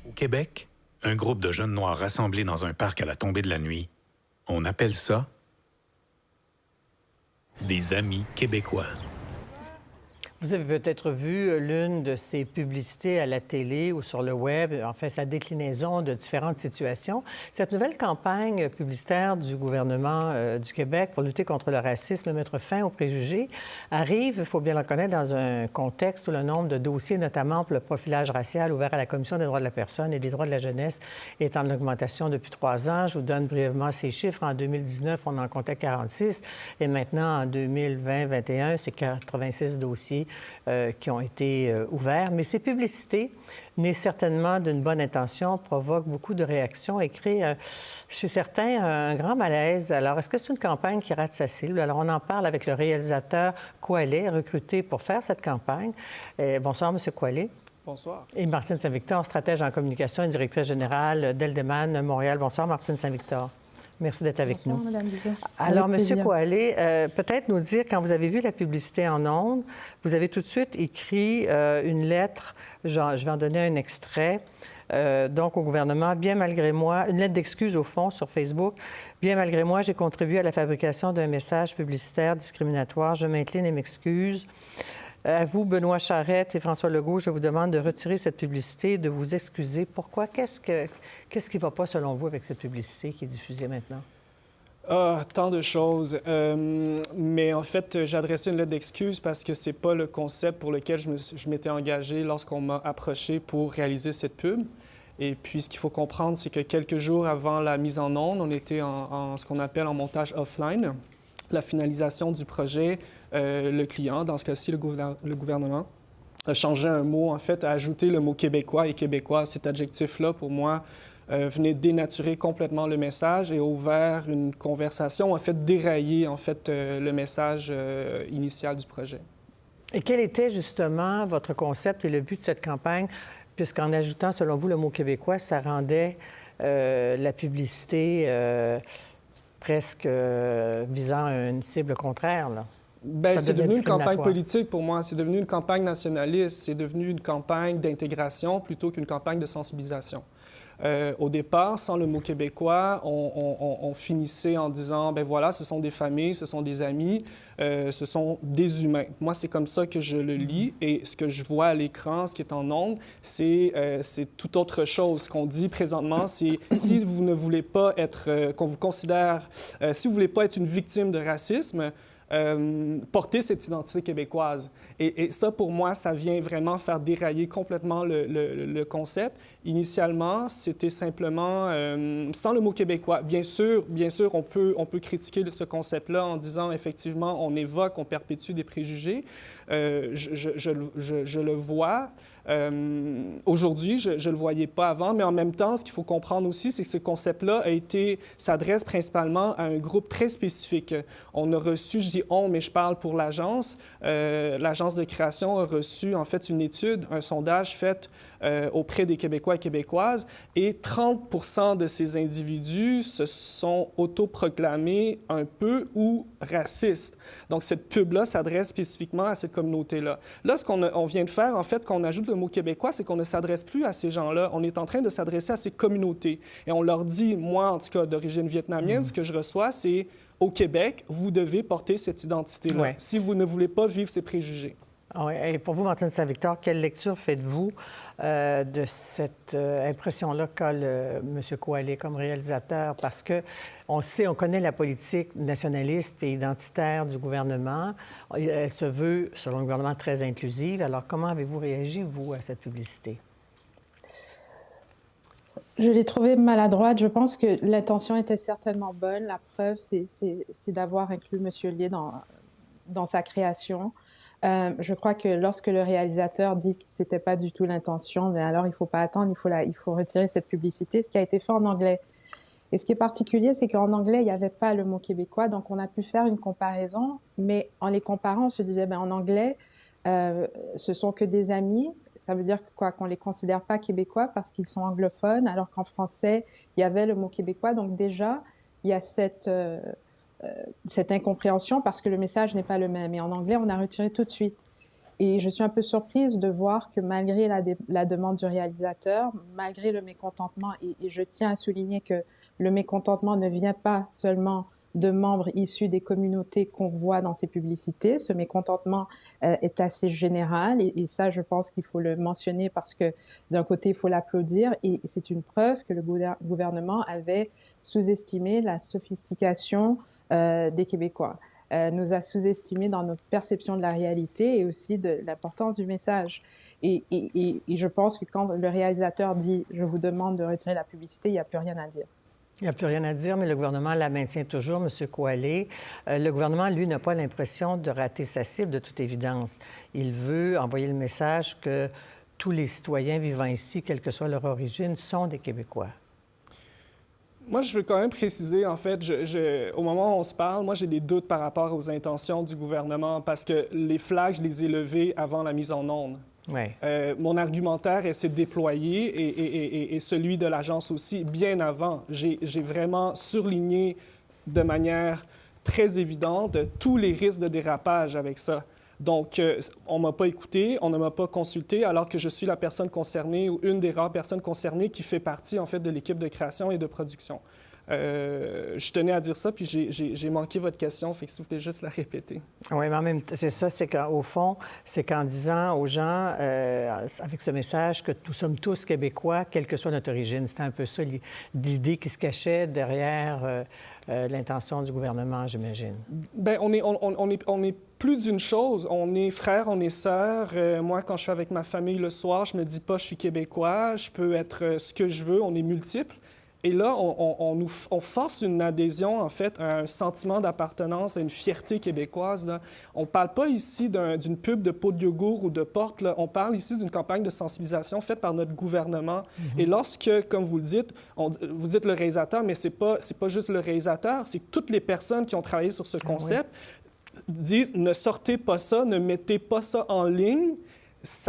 Au Québec, un groupe de jeunes noirs rassemblés dans un parc à la tombée de la nuit, on appelle ça des amis québécois. Vous avez peut-être vu l'une de ces publicités à la télé ou sur le web, en fait, sa déclinaison de différentes situations. Cette nouvelle campagne publicitaire du gouvernement du Québec pour lutter contre le racisme et mettre fin aux préjugés arrive, il faut bien le reconnaître, dans un contexte où le nombre de dossiers, notamment pour le profilage racial ouvert à la Commission des droits de la personne et des droits de la jeunesse, est en augmentation depuis 3 ans. Je vous donne brièvement ces chiffres. En 2019, on en comptait 46 et maintenant, en 2020-21, c'est 86 dossiers qui ont été ouverts. Mais ces publicités, nées certainement d'une bonne intention, provoquent beaucoup de réactions et créent chez certains un grand malaise. Alors, est-ce que c'est une campagne qui rate sa cible? Alors, on en parle avec le réalisateur Coalé, recruté pour faire cette campagne. Bonsoir, M. Coalé. Bonsoir. Et Martine Saint-Victor, stratège en communication et directrice générale d'Eldeman Montréal. Bonsoir, Martine Saint-Victor. Merci d'être avec nous. Madame Dubé. Alors, Avec M. plaisir. Coalé, peut-être nous dire, quand vous avez vu la publicité en ondes, vous avez tout de suite écrit une lettre, je vais en donner un extrait, donc au gouvernement, bien malgré moi, une lettre d'excuse au fond sur Facebook. Bien malgré moi, j'ai contribué à la fabrication d'un message publicitaire discriminatoire. Je m'incline et m'excuse. À vous, Benoît Charette et François Legault, je vous demande de retirer cette publicité et de vous excuser. Pourquoi? Qu'est-ce qui ne va pas, selon vous, avec cette publicité qui est diffusée maintenant? Tant de choses. Mais en fait, j'ai adressé une lettre d'excuse parce que c'est pas le concept pour lequel je m'étais engagé lorsqu'on m'a approché pour réaliser cette pub. Et puis, ce qu'il faut comprendre, c'est que quelques jours avant la mise en onde, on était en ce qu'on appelle en montage offline. La finalisation du projet, le client, dans ce cas-ci, le gouvernement, a changé un mot, en fait, a ajouté le mot québécois et québécoise. Cet adjectif-là, pour moi, venait dénaturer complètement le message et a ouvert une conversation, en fait, dérailler, en fait, le message initial du projet. Et quel était justement votre concept et le but de cette campagne, puisqu'en ajoutant, selon vous, le mot québécois, ça rendait la publicité presque visant une cible contraire, là? Bien, Ça c'est devenait devenu une campagne discriminatoire. politique pour moi. C'est devenu une campagne nationaliste. C'est devenu une campagne d'intégration plutôt qu'une campagne de sensibilisation. Au départ, sans le mot québécois, on finissait en disant, ben voilà, ce sont des familles, ce sont des amis, ce sont des humains. Moi, c'est comme ça que je le lis et ce que je vois à l'écran, ce qui est en ondes, c'est tout autre chose. Ce qu'on dit présentement, c'est si vous ne voulez pas être, qu'on vous considère, si vous ne voulez pas être une victime de racisme, porter cette identité québécoise. Et ça, pour moi, ça vient vraiment faire dérailler complètement le concept. Initialement, c'était simplement sans le mot québécois. Bien sûr, on peut critiquer ce concept-là en disant, effectivement, on évoque, on perpétue des préjugés. Je le vois. Aujourd'hui, je ne le voyais pas avant, mais en même temps, ce qu'il faut comprendre aussi, c'est que ce concept-là s'adresse principalement à un groupe très spécifique. On a reçu, je dis on, mais je parle pour l'agence. L'agence de création a reçu en fait une étude, un sondage fait auprès des Québécois et Québécoises, et 30 de ces individus se sont autoproclamés un peu ou racistes. Donc, cette pub-là s'adresse spécifiquement à cette communauté-là. Là, ce qu'on vient de faire, en fait, quand on ajoute le mot québécois, c'est qu'on ne s'adresse plus à ces gens-là. On est en train de s'adresser à ces communautés. Et on leur dit, moi, en tout cas, d'origine vietnamienne, ce que je reçois, c'est au Québec, vous devez porter cette identité-là, Ouais. si vous ne voulez pas vivre ces préjugés. Oui. Et pour vous, Martine Saint-Victor, quelle lecture faites-vous de cette impression-là qu'a M. Coalé comme réalisateur? Parce que on connaît la politique nationaliste et identitaire du gouvernement. Elle se veut, selon le gouvernement, très inclusive. Alors, comment avez-vous réagi, vous, à cette publicité? Je l'ai trouvée maladroite. Je pense que l'intention était certainement bonne. La preuve, c'est d'avoir inclus M. Lié dans sa création. Je crois que lorsque le réalisateur dit que ce n'était pas du tout l'intention, bien alors il ne faut pas attendre, il faut retirer cette publicité, ce qui a été fait en anglais. Et ce qui est particulier, c'est qu'en anglais, il n'y avait pas le mot québécois, donc on a pu faire une comparaison, mais en les comparant, on se disait, bien, en anglais, ce sont que des amis. Ça veut dire quoi? Qu'on ne les considère pas québécois parce qu'ils sont anglophones, alors qu'en français, il y avait le mot québécois. Donc déjà, il y a cette incompréhension parce que le message n'est pas le même. Et en anglais, on a retiré tout de suite. Et je suis un peu surprise de voir que malgré la demande du réalisateur, malgré le mécontentement, et je tiens à souligner que le mécontentement ne vient pas seulement de membres issus des communautés qu'on voit dans ces publicités. Ce mécontentement est assez général et ça, je pense qu'il faut le mentionner parce que d'un côté, il faut l'applaudir et c'est une preuve que le gouvernement avait sous-estimé la sophistication des Québécois. Nous a sous-estimé dans notre perception de la réalité et aussi de l'importance du message. Et je pense que quand le réalisateur dit « je vous demande de retirer la publicité », il n'y a plus rien à dire. Il n'y a plus rien à dire, mais le gouvernement la maintient toujours, M. Coallet. Le gouvernement, lui, n'a pas l'impression de rater sa cible, de toute évidence. Il veut envoyer le message que tous les citoyens vivant ici, quelle que soit leur origine, sont des Québécois. Moi, je veux quand même préciser, en fait, au moment où on se parle, moi, j'ai des doutes par rapport aux intentions du gouvernement parce que les flags, je les ai levés avant la mise en onde. Oui. Mon argumentaire s'est déployé et celui de l'agence aussi bien avant. J'ai vraiment surligné de manière très évidente tous les risques de dérapage avec ça. Donc, on ne m'a pas écouté, on ne m'a pas consulté, alors que je suis la personne concernée ou une des rares personnes concernées qui fait partie, en fait, de l'équipe de création et de production. Je tenais à dire ça, puis j'ai manqué votre question, fait que s'il vous plaît, juste la répéter. Oui, mais en même temps, c'est ça, c'est qu'au fond, c'est qu'en disant aux gens, avec ce message, que nous sommes tous Québécois, quelle que soit notre origine, c'était un peu ça l'idée qui se cachait derrière l'intention du gouvernement, j'imagine. Bien, on est plus d'une chose. On est frères, on est sœurs. Moi, quand je suis avec ma famille le soir, je me dis pas je suis Québécois, je peux être ce que je veux, on est multiples. Et là, on force une adhésion, en fait, à un sentiment d'appartenance, à une fierté québécoise. Là. On ne parle pas ici d'une pub de pot de yogourt ou de porte. Là. On parle ici d'une campagne de sensibilisation faite par notre gouvernement. Et lorsque, comme vous le dites, vous dites le réalisateur, mais c'est pas juste le réalisateur, c'est toutes les personnes qui ont travaillé sur ce concept disent « ne sortez pas ça, ne mettez pas ça en ligne ».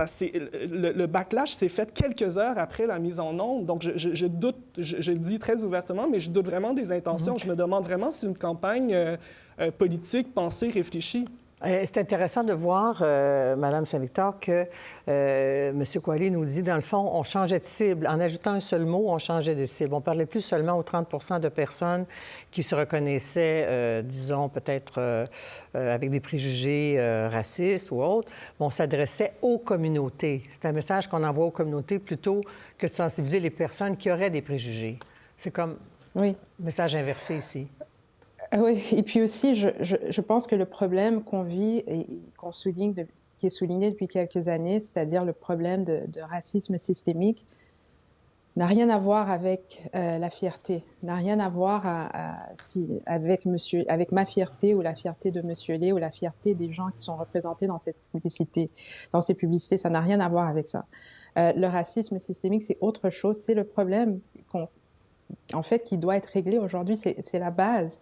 Le backlash s'est fait quelques heures après la mise en onde. Donc, je doute, je le dis très ouvertement, mais je doute vraiment des intentions. Je me demande vraiment si c'est une campagne politique, pensée, réfléchie. C'est intéressant de voir, Mme Saint-Victor, que M. Coallet nous dit, dans le fond, on changeait de cible. En ajoutant un seul mot, on changeait de cible. On parlait plus seulement aux 30 de personnes qui se reconnaissaient, disons, peut-être avec des préjugés racistes ou autres. On s'adressait aux communautés. C'est un message qu'on envoie aux communautés plutôt que de sensibiliser les personnes qui auraient des préjugés. C'est comme un message inversé ici. Oui, et puis aussi, je pense que le problème qu'on vit et qu'on souligne, qui est souligné depuis quelques années, c'est-à-dire le problème de racisme systémique, n'a rien à voir avec la fierté, n'a rien à voir avec ma fierté ou la fierté de M. Lé ou la fierté des gens qui sont représentés dans cette publicité, dans ces publicités, ça n'a rien à voir avec ça. Le racisme systémique, c'est autre chose, c'est le problème en fait, qui doit être réglé aujourd'hui, c'est la base.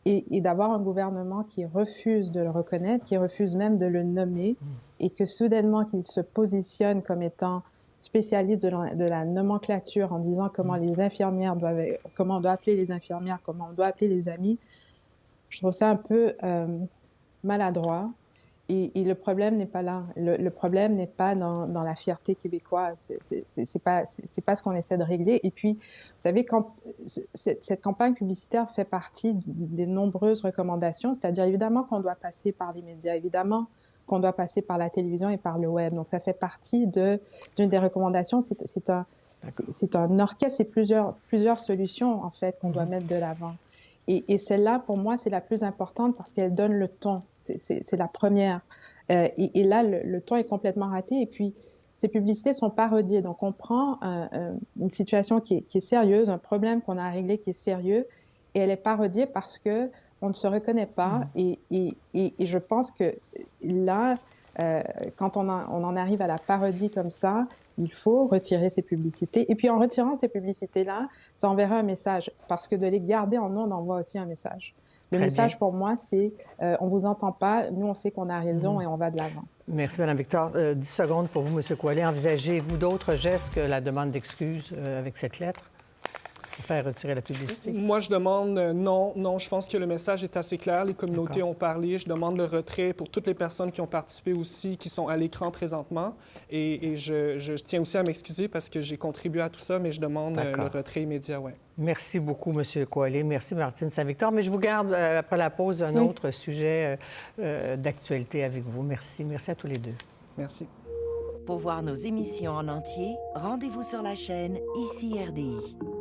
Et d'avoir un gouvernement qui refuse de le reconnaître, qui refuse même de le nommer, et que soudainement qu'il se positionne comme étant spécialiste de la nomenclature en disant comment les infirmières comment on doit appeler les infirmières, comment on doit appeler les amis, je trouve ça un peu maladroit. Et le problème n'est pas là. Le problème n'est pas dans la fierté québécoise. C'est pas ce qu'on essaie de régler. Et puis, vous savez, quand cette campagne publicitaire fait partie des nombreuses recommandations, c'est-à-dire évidemment qu'on doit passer par les médias, évidemment qu'on doit passer par la télévision et par le web. Donc, ça fait partie d'une des recommandations. C'est un orchestre, c'est plusieurs solutions, en fait, qu'on doit mettre de l'avant. Et celle-là, pour moi, c'est la plus importante parce qu'elle donne le ton. C'est la première. Et là, le ton est complètement raté. Et puis, ces publicités sont parodiées. Donc, on prend une situation qui est sérieuse, un problème qu'on a à régler qui est sérieux, et elle est parodiée parce qu'on ne se reconnaît pas. Et je pense que là, quand on en arrive à la parodie comme ça, il faut retirer ces publicités. Et puis, en retirant ces publicités-là, ça enverra un message. Parce que de les garder en ondes envoie aussi un message. Le message, pour moi, c'est on ne vous entend pas, nous, on sait qu'on a raison et on va de l'avant. Merci, Mme Victor. 10 secondes pour vous, M. Coallet. Envisagez-vous d'autres gestes que la demande d'excuses avec cette lettre? pour faire retirer la publicité? Moi, je demande non, non. Je pense que le message est assez clair. Les communautés ont parlé. Je demande le retrait pour toutes les personnes qui ont participé aussi, qui sont à l'écran présentement. Et je tiens aussi à m'excuser parce que j'ai contribué à tout ça, mais je demande le retrait immédiat, oui. Merci beaucoup, M. Coalé. Merci, Martine Saint-Victor. Mais je vous garde, après la pause, un autre sujet d'actualité avec vous. Merci. Merci à tous les deux. Merci. Pour voir nos émissions en entier, rendez-vous sur la chaîne ICI RDI.